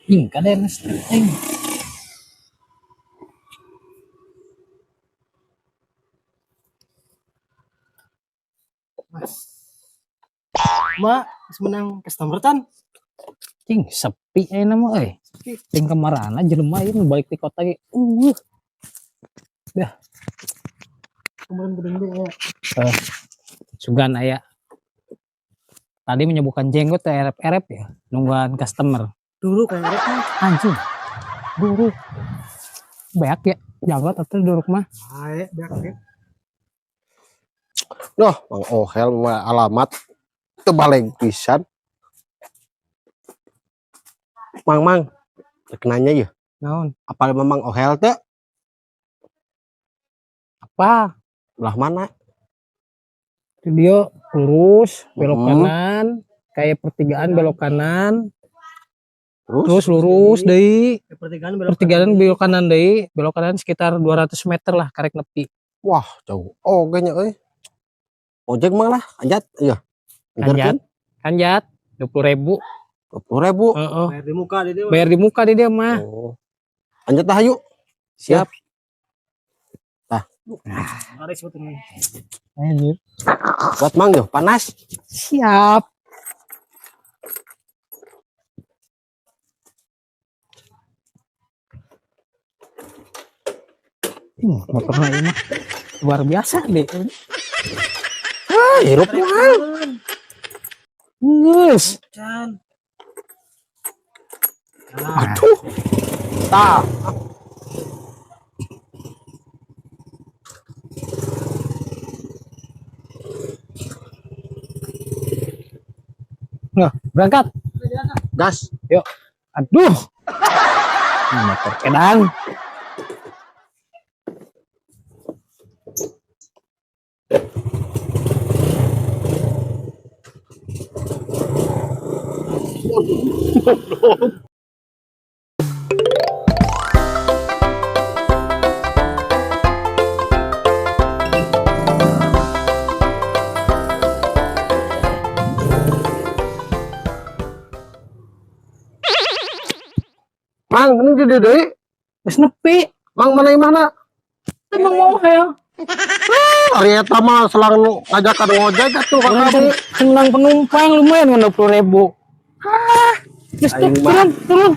Ing kada yang setting. Ma, menang customer tan. Cing sepi nama ting kamarana jelema ieu balik di kota ge. Dah. Kemarin gede ya. Sugan aya. Tadi menyebutkan jenggot erep-erep ya, nungguan customer. Dulu kayak apa? Anjing. Dulu. Beak ya, jabat atau duruk mah. Ae, beak. Doh, Mang Ohel alamat tebaleng pisan. Mang, kenanya ya. Naon? Apa memang Ohel teh? Apa? Lah mana? Dia lurus, belok Hmm. kanan, kayak pertigaan belok kanan, Terus terus lurus deui. Pertigaan Belok kanan deui, belok kanan sekitar 200 meter lah karek nepi. wah, jauh. Oh, ganya euy. Ojek mang lah, anjat. Iya. Kanjat 20.000. 20.000. Heeh. bayar di muka dia. Bayar di muka di dia mah. Oh. Anjat dah yuk. Siap. Hari sebetulnya. Anjir. Buat mang yo, panas. Siap. Motornya ini mah luar biasa deh. Hirup mahal. Yes. Can. Aduh. Tah. Nah, berangkat. Gas. Yuk. Aduh. Motor kedang. Mang, ini di deui. Wes nepi. Mang mana? Emang mau ya? Ari eta mah selang ngajakan ngojek atuh ka kamu. Senang penumpang lumayan 20.000. Just Aing mah. turun.